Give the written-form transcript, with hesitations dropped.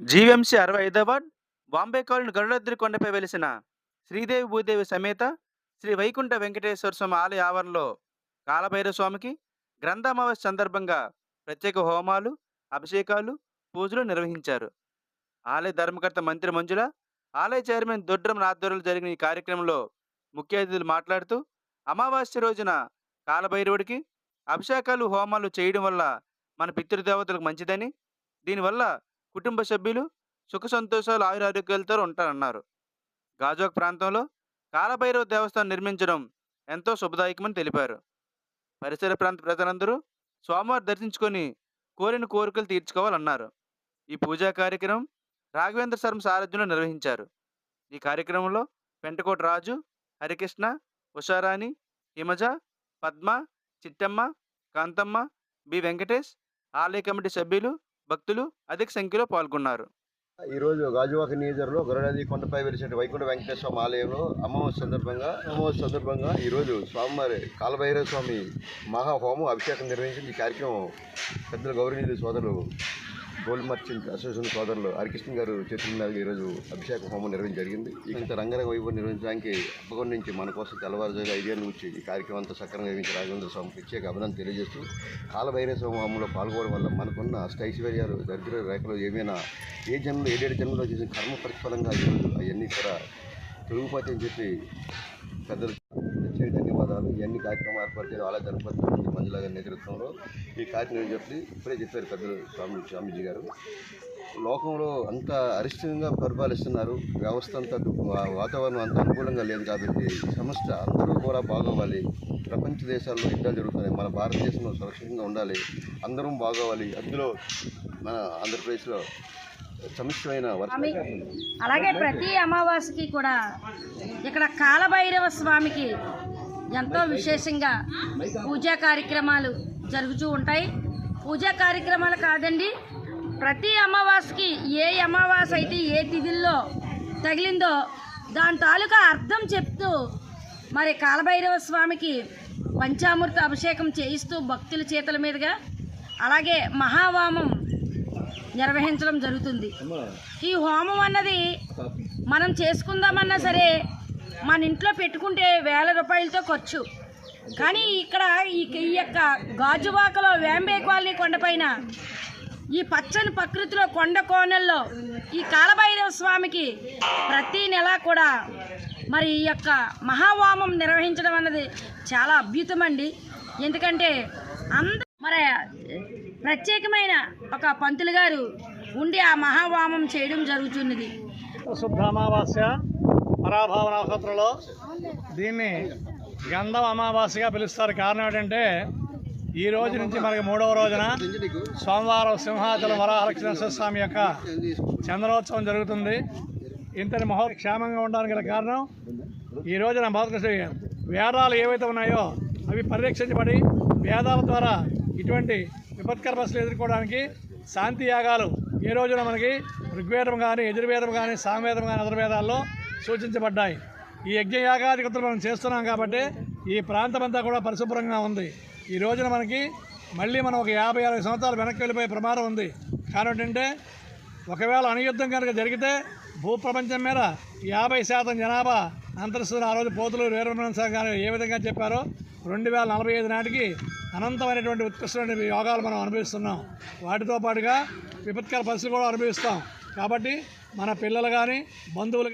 GVMC 65వ ward Bombay colony Garudadri కొండపై వెలిసిన శ్రీదేవి భూదేవి సమేత శ్రీ వైకుంఠ వెంకటేశ్వర స్వామి ఆలయ ఆవరణలో కాలభైరవ స్వామికి గ్రంథామావాస్య సందర్భంగా ప్రత్యేక హోమాలు, అభిషేకాలు, పూజలు నిర్వహించారు. ఆలయ ధర్మకర్త మంత్రి మంజుల, ఆలయ చైర్మన్ దొడ్రం ఆధ్వర్యంలో జరిగిన ఈ కార్యక్రమంలో ముఖ్య అతిథులు మాట్లాడుతూ అమావాస్య రోజున కాలభైరవుడికి అభిషేకాలు, హోమాలు చేయడం వల్ల మన పితృదేవతలకు మంచిదని, దీనివల్ల కుటుంబ సభ్యులు సుఖ సంతోషాలు, ఆయురారోగ్యాలతో ఉంటారన్నారు. గాజువాక ప్రాంతంలో కాలభైరవ దేవస్థానం నిర్మించడం ఎంతో శుభదాయకమని తెలిపారు. పరిసర ప్రాంత ప్రజలందరూ స్వామివారి దర్శించుకొని కోరిన కోరికలు తీర్చుకోవాలన్నారు. ఈ పూజా కార్యక్రమం రాఘవేంద్ర శర్మ సారథ్యంలో నిర్వహించారు. ఈ కార్యక్రమంలో పెంటకోట రాజు, హరికృష్ణ, ఉషారాణి, హిమజ, పద్మ, చిట్టమ్మ, కాంతమ్మ, బి వెంకటేష్, ఆలయ కమిటీ సభ్యులు, భక్తులు అధిక సంఖ్యలో పాల్గొన్నారు. ఈరోజు గాజువాక నియోజకవర్గంలో గరుడాద్రి కొండపై వెలిసిన వైకుంఠ వెంకటేశ్వర స్వామి ఆలయంలో అమావాస్య సందర్భంగా ఈరోజు స్వామివారి కాలభైరవ స్వామి మహాహోమం అభిషేకం నిర్వహించిన ఈ కార్యక్రమం పెద్దలు గౌరవనీయులు సోదరులు గోల్డ్ మర్చెంట్ అసోసియేషన్ సోదరులు హరికృష్ణ గారు చేతుల మీదుగా ఈరోజు అభిషేక హోమం నిర్వహించడం జరిగింది. ఇంత రంగరంగ వైభవం నిర్వహించడానికి అప్పగొండ నుంచి మన కోసం తెల్లవారుజామున 5 గంటల నుంచి ఈ కార్యక్రమం అంతా సక్రమంగా నిర్వహించి రాఘవేంద్ర స్వామి ప్రత్యేక అభినందన తెలియజేస్తూ కాలభైరవ స్వామి హోమంలో పాల్గొనడం వల్ల మనకున్న అష్టైశ్వర్యాలు, దరిద్ర రేఖలు ఏమైనా ఏడేడు జన్మలో చేసిన కర్మ ప్రతిఫలంగా ఈరోజు అవన్నీ కూడా తొలగిపోతాయి అని చెప్పి పెద్దలు ప్రత్యేక ధన్యవాదాలు. ఇవన్నీ కార్యక్రమాలు ఏర్పరిచారు ఆలయ ధర్మపతి మంజుల గారి నేతృత్వంలో ఈ కార్యక్రమం చెప్పి ఇప్పుడే చెప్పారు పెద్దలు స్వామీజీ గారు. లోకంలో అంత అరిష్టంగా పరిపాలిస్తున్నారు, వ్యవస్థ అంతా వాతావరణం అంత అనుకూలంగా లేదు కాబట్టి సంస్థ అందరూ కూడా బాగోవాలి. ప్రపంచ దేశాల్లో యుద్ధాలు జరుగుతున్నాయి, మన భారతదేశంలో సురక్షితంగా ఉండాలి, అందరం బాగోవాలి. అందులో మన ఆంధ్రప్రదేశ్లో సమిష్టమైన అలాగే ప్రతి అమావాస్యకి కూడా ఇక్కడ కాలభైరవ స్వామికి ఎంతో విశేషంగా పూజా కార్యక్రమాలు జరుగుతూ ఉంటాయి. పూజా కార్యక్రమాలు కాదండి, ప్రతి అమావాస్యకి ఏ అమావాస్య అయితే ఏ తిథుల్లో తగిలిందో దాని తాలూకా అర్థం చెప్తూ మరి కాలభైరవ స్వామికి పంచామృత అభిషేకం చేయిస్తూ భక్తుల చేతుల మీదుగా అలాగే మహావామం నిర్వహించడం జరుగుతుంది. ఈ హోమం అన్నది మనం చేసుకుందామన్నా సరే మన ఇంట్లో పెట్టుకుంటే వేల రూపాయలతో ఖర్చు. కానీ ఇక్కడ ఈ యొక్క గాజువాకలో వేంబే కాలనీ కొండపైన ఈ పచ్చని ప్రకృతిలో కొండ కోనల్లో ఈ కాలభైరవ స్వామికి ప్రతి నెల కూడా మరి ఈ యొక్క మహావామం నిర్వహించడం అన్నది చాలా అద్భుతమండి. ఎందుకంటే మరి ప్రత్యేకమైన ఒక పంతులు గారు ఉండి ఆ మహావామం చేయడం జరుగుతున్నది. శుద్ధ అమావాస్య పరాభావ నక్షత్రంలో దీన్ని గంధం అమావాస్యగా పిలుస్తారు. కారణం ఏంటంటే ఈ రోజు నుంచి మనకి 3వ రోజున సోమవారం సింహాచలం వరాహలక్ష్మీనరసింహ స్వామి యొక్క చంద్రోత్సవం జరుగుతుంది. ఇంతటి క్షేమంగా ఉండడానికి గల కారణం ఈ రోజున వేదాలు ఏవైతే ఉన్నాయో అవి పరిరక్షించబడి వేదాల ద్వారా ఇటువంటి విపత్కర పరిస్థితులు ఎదుర్కోవడానికి శాంతి యాగాలు ఏ రోజున మనకి ఋగ్వేదం కానీ, యజుర్వేదం కానీ, సామవేదం కానీ అధర్వేదాల్లో సూచించబడ్డాయి. ఈ యజ్ఞయాగాధికతలు మనం చేస్తున్నాం కాబట్టి ఈ ప్రాంతం అంతా కూడా పరిశుభ్రంగా ఉంది. ఈ రోజున మనకి మళ్ళీ మనం ఒక 50-60 సంవత్సరాలు వెనక్కి వెళ్ళిపోయే ప్రమాదం ఉంది. కారణం ఏంటంటే ఒకవేళ అణుయుద్ధం కనుక జరిగితే భూప్రపంచం మీద 50% జనాభా అంతరిస్తున్న ఆ రోజు పోతులు వీరబ్రహ్మణ్య గారు ఏ విధంగా చెప్పారో 2045 నాటికి అనంతమైనటువంటి ఉత్కృష్టమైన యోగాలు మనం అనుభవిస్తున్నాం. వాటితో పాటుగా విపత్కర పరిస్థితులు కూడా అనుభవిస్తాం. కాబట్టి మన పిల్లలు కానీ, బంధువులు